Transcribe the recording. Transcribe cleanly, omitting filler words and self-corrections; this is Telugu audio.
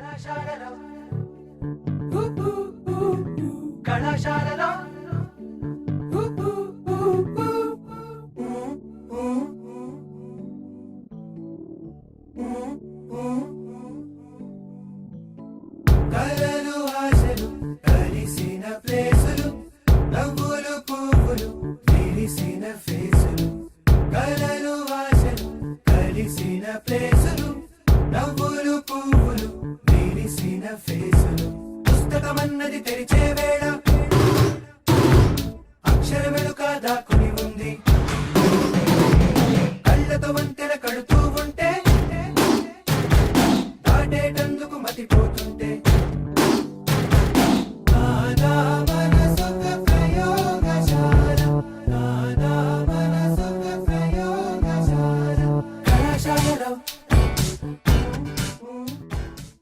కళాశాలలో కలలు ఆశలు కలిసిన ప్లేసులు నవ్వులు పువ్వులు విరిసిన ఫేసులు కలలు ఆశలు కలిసిన ప్లేసులు నవ్వులు పువ్వులు విరిసిన ఫేసులు పుస్తకమన్నది తెరిచే వేళ అక్షర వెనుక దాక్కుని ఉంది కళ్ళతో వంతెన కడుతూ ఉంటే దాటేటందుకు మతిపోతుంది